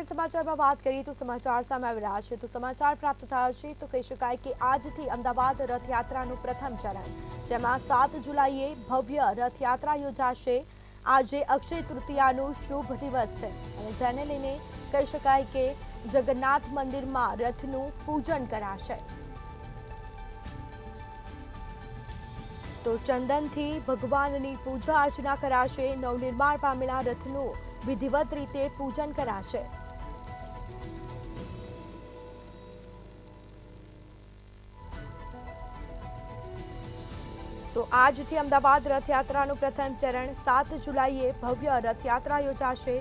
જાહેર સમાચારમાં વાત કરીએ તો સમાચાર સામે આવી રહ્યા છે। તો સમાચાર પ્રાપ્ત થયા છે તો કહી શકાય કે આજથી અમદાવાદ રથયાત્રાનું પ્રથમ ચરણ, જેમાં 7 જુલાઈએ ભવ્ય રથયાત્રા યોજાશે। આજે અક્ષય તૃતીયાનું શુભ દિવસ છે અને જેને લઈને કહી શકાય કે જગન્નાથ મંદિરમાં રથનું પૂજન કરાશે। તો ચંદનથી ભગવાનની પૂજા અર્ચના કરાશે। નવનિર્માણ પામેલા રથનું વિધિવત રીતે પૂજન કરાશે। તો આજથી અમદાવાદ રથયાત્રાનું પ્રથમ ચરણ 7 જુલાઈએ ભવ્ય રથયાત્રા યોજાશે।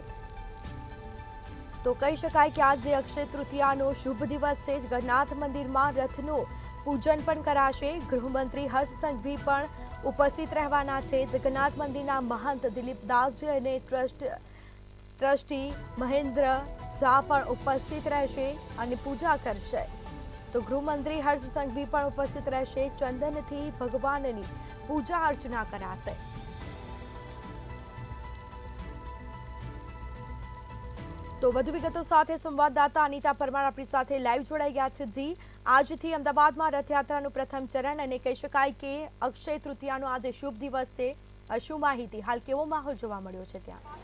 તો કહી શકાય કે આજે અક્ષય તૃતીયાનો શુભ દિવસ છે। જગન્નાથ મંદિરમાં રથનું પૂજન પણ કરાશે। ગૃહમંત્રી હર્ષ સંઘવી પણ ઉપસ્થિત રહેવાના છે। જગન્નાથ મંદિરના મહંત દિલીપદાસજી અને ટ્રસ્ટી મહેન્દ્ર ઝા પણ ઉપસ્થિત રહેશે અને પૂજા કરશે। તો ગૃહમંત્રી હર્ષ સંઘવી પણ ઉપસ્થિત રહેશે। ચંદનથી ભગવાનની પૂજા અર્ચના કરાશે। તો વધુ વિગતો સાથે સંવાદદાતા અનિતા પરમાર આપણી સાથે લાઈવ જોડાઈ ગયા છે। જી, આજથી અમદાવાદમાં રથયાત્રાનું પ્રથમ ચરણ અને કહી શકાય કે અક્ષય તૃતીયાનો આજે શુભ દિવસ છે। શું માહિતી, હાલ કેવો માહોલ જોવા મળ્યો છે ત્યાં?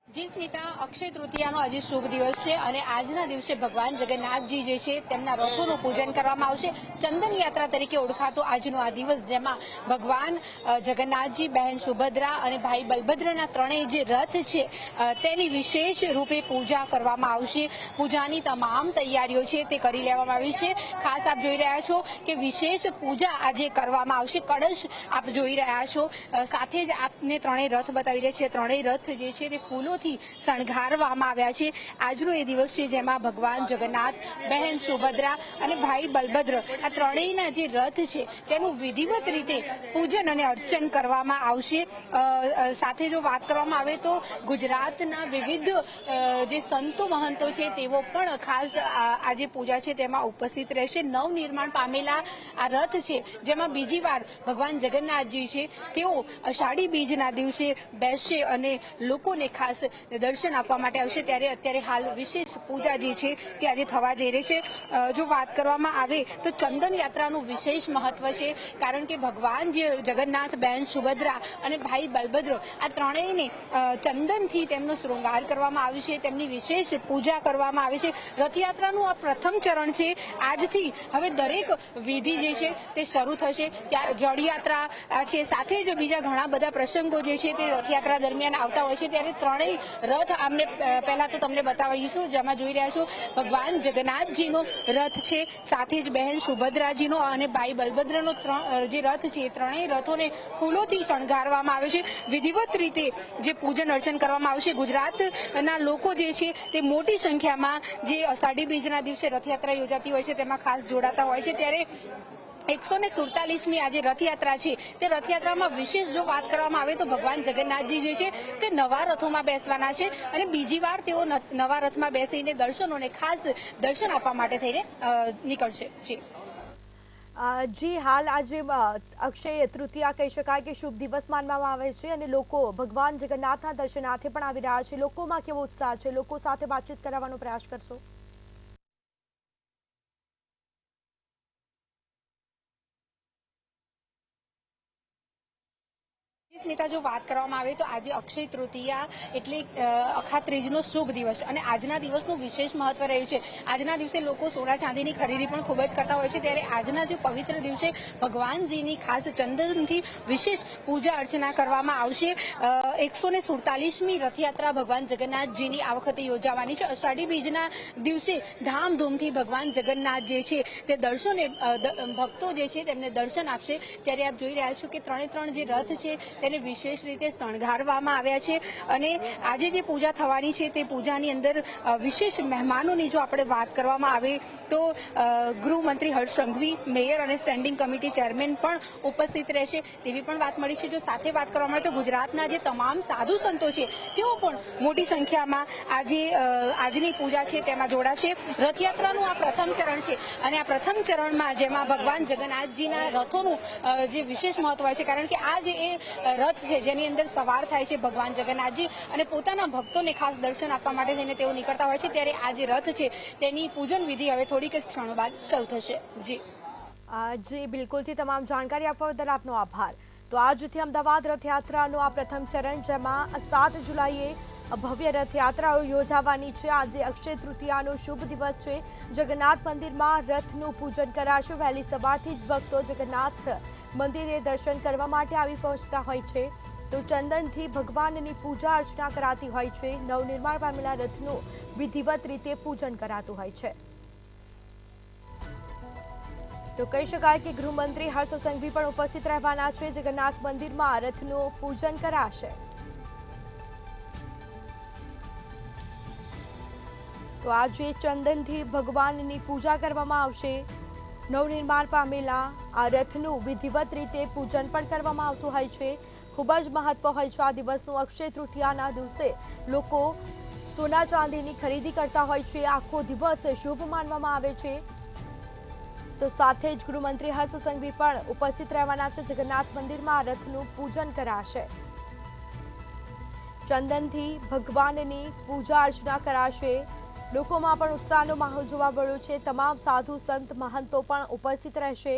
જી સ્મિતા, અક્ષય તૃતીયાનો આજે શુભ દિવસ છે અને આજના દિવસે ભગવાન જગન્નાથજી જે છે તેમના રથોનું પૂજન કરવામાં આવશે। ચંદન યાત્રા તરીકે ઓળખાતો આજનો આ દિવસ, જેમાં ભગવાન જગન્નાથજી, બહેન સુભદ્રા અને ભાઈ બલભદ્રના ત્રણેય જે રથ છે તેની વિશેષ રૂપે પૂજા કરવામાં આવશે। પૂજાની તમામ તૈયારીઓ છે તે કરી લેવામાં આવી છે। ખાસ આપ જોઈ રહ્યા છો કે વિશેષ પૂજા આજે કરવામાં આવશે। કળશ આપ જોઈ રહ્યા છો, સાથે જ આપને ત્રણેય રથ બતાવી રહ્યા છે। ત્રણેય રથ જે છે તે ફૂલો શણગારવામાં આવ્યા છે। આજનો એ દિવસ છે જેમાં ભગવાન જગન્નાથ, બહેન સુભદ્રા અને ભાઈ બલભદ્ર આ ત્રણેયના જે રથ છે તેનું વિધિવત રીતે પૂજન અને અર્ચન કરવામાં આવશે। સાથે જો વાત કરવામાં આવે તો ગુજરાતના વિવિધ જે સંતો મહંતો છે તેઓ પણ ખાસ આ જે પૂજા છે તેમાં ઉપસ્થિત રહેશે। નવનિર્માણ પામેલા આ રથ છે જેમાં બીજી વાર ભગવાન જગન્નાથજી છે તેઓ અષાઢી બીજના દિવસે બેસશે અને લોકોને ખાસ દર્શન આપવા માટે આવશે। ત્યારે અત્યારે હાલ વિશેષ પૂજા જે છે તે આજે થવા જઈ રહી છે। જો વાત કરવામાં આવે તો ચંદન યાત્રાનું વિશેષ મહત્વ છે, કારણ કે ભગવાન જે જગન્નાથ, બહેન સુભદ્રા અને ભાઈ બલભદ્ર આ ત્રણેયને ચંદનથી તેમનો શૃંગાર કરવામાં આવે છે, તેમની વિશેષ પૂજા કરવામાં આવે છે। રથયાત્રાનું આ પ્રથમ ચરણ છે। આજથી હવે દરેક વિધિ જે છે તે શરૂ થશે। ત્યારે જળયાત્રા છે, સાથે જ બીજા ઘણા બધા પ્રસંગો જે છે તે રથયાત્રા દરમિયાન આવતા હોય છે। ત્યારે ત્રણેય રથ આમને પહેલા તો તમને બતાવીશું, જેમાં જોઈ રહ્યા છો ભગવાન જગન્નાથજીનો રથ છે, સાથે જ બહેન સુભદ્રાજીનો અને ભાઈ બલભદ્રનો જે રથ છે એ ત્રણેય રથોને ફૂલોથી શણગારવામાં આવે છે। વિધિવત રીતે જે પૂજન અર્ચન કરવામાં આવશે। ગુજરાતના લોકો જે છે તે મોટી સંખ્યામાં જે અષાઢી બીજના દિવસે રથયાત્રા યોજાતી હોય છે તેમાં ખાસ જોડાતા હોય છે। ત્યારે 147મી આજે રથયાત્રા છે તે રથયાત્રામાં વિશેષ જો વાત કરવામાં આવે તો ભગવાન જગન્નાથજી જે છે તે નવા રથોમાં બેસવાના છે અને બીજી વાર તેઓ નવા રથમાં બેસીને દર્શનોને ખાસ દર્શન આપવા માટે થઈને નીકળશે। જી, હાલ આજે અક્ષય તૃતીયા કહી શકાય કે શુભ દિવસ માનવામાં આવે છે અને લોકો ભગવાન જગન્નાથના દર્શનાર્થે પણ આવી રહ્યા છે। લોકોમાં કેવો ઉત્સાહ છે? લોકો સાથે વાતચીત કરાવવાનો પ્રયાસ કરશો? સ્મિતા, જો વાત કરવામાં આવે તો આજે અક્ષય તૃતીયા એટલે અખાત્રીજનો શુભ દિવસ અને આજના દિવસનું વિશેષ મહત્વ રહ્યું છે। આજના દિવસે લોકો સોના ચાંદીની ખરીદી પણ ખૂબ જ કરતા હોય છે। ત્યારે આજના જે પવિત્ર દિવસે ભગવાનજીની ખાસ ચંદનથી વિશેષ પૂજા અર્ચના કરવામાં આવશે। 147મી રથયાત્રા ભગવાન જગન્નાથજીની આ વખતે યોજાવાની છે। અષાઢી બીજના દિવસે ધામધૂમથી ભગવાન જગન્નાથ જે છે તે દર્શને ભક્તો જે છે તેમને દર્શન આપશે। ત્યારે આપ જોઈ રહ્યા છો કે ત્રણે ત્રણ જે રથ છે તેને વિશેષ રીતે શણગારવામાં આવ્યા છે અને આજે જે પૂજા થવાની છે તે પૂજાની અંદર વિશેષ મહેમાનોની જો આપણે વાત કરવામાં આવે તો ગૃહમંત્રી હર્ષ સંઘવી, મેયર અને સ્ટેન્ડિંગ કમિટી ચેરમેન પણ ઉપસ્થિત રહેશે તેવી પણ વાત મળી છે. જો સાથે વાત કરવામાં આવે તો ગુજરાતના જે તમામ સાધુ સંતો છે તેઓ પણ મોટી સંખ્યામાં આજની પૂજા છે તેમાં જોડાશે. રથયાત્રાનું આ પ્રથમ ચરણ છે અને આ પ્રથમ ચરણમાં જેમાં ભગવાન જગન્નાથજીના રથોનું જે વિશેષ મહત્વ છે, કારણ કે આ જે એ રથ છે જેની અંદર સવાર થાય છે ભગવાન જગન્નાથજી અને પોતાના ભક્તોને ખાસ દર્શન આપવા માટે થઈને તેઓ નીકળતા હોય છે, ત્યારે આ જે રથ છે તેની પૂજન વિધિ હવે થોડીક જ ક્ષણો બાદ શરૂ થશે. જી બિલકુલથી તમામ જાણકારી આપવા બદલ આપનો આભાર. તો આજથી અમદાવાદ રથયાત્રાનું આ પ્રથમ ચરણ, જેમાં 7 જુલાઈએ ભવ્ય રથયાત્રાઓ યોજાવાની છે. આજે અક્ષય તૃતીયાનો શુભ દિવસ છે. જગન્નાથ મંદિરમાં રથનું પૂજન કરાશે. વહેલી સવારથી જ ભક્તો જગન્નાથ મંદિરે દર્શન કરવા માટે આવી પહોંચતા હોય છે. તો ચંદનથી ભગવાનની પૂજા અર્ચના કરાતી હોય છે. નવનિર્માણ પામેલા રથનું વિધિવત રીતે પૂજન કરાતું હોય છે. તો કહી શકાય કે ગૃહમંત્રી હર્ષ સંઘવી પણ ઉપસ્થિત રહેવાના છે. જગન્નાથ મંદિરમાં રથનું પૂજન કરાશે. તો આજે ચંદનથી ભગવાનની પૂજા કરવામાં આવશે. નવનિર્માણ પામેલા આ રથનું વિધિવત રીતે પૂજન પણ કરવામાં આવતું હોય છે. ખૂબ જ મહત્વ હોય છે આ દિવસનું. અક્ષય તૃતીયાના દિવસે લોકો સોના ચાંદીની ખરીદી કરતા હોય છે. આખો દિવસ શુભ માનવામાં આવે છે. તો સાથે જ ગૃહમંત્રી હર્ષ સંઘવી પણ ઉપસ્થિત રહેવાના છે. જગન્નાથ મંદિરમાં રથનું પૂજન કરાશે. ચંદનથી ભગવાનની પૂજા અર્ચના કરાશે. લોકોમાં પણ ઉત્સાહનો માહોલ જોવા મળ્યો છે. તમામ સાધુ સંત મહંતો પણ ઉપસ્થિત રહેશે.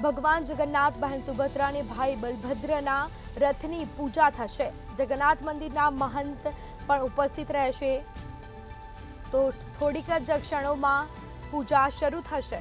ભગવાન જગન્નાથ, બહેન સુભદ્રા અને ભાઈ બલભદ્રના રથની પૂજા થશે. જગન્નાથ મંદિરના મહંત પણ ઉપસ્થિત રહેશે. તો થોડીક જ ક્ષણોમાં પૂજા શરૂ થશે.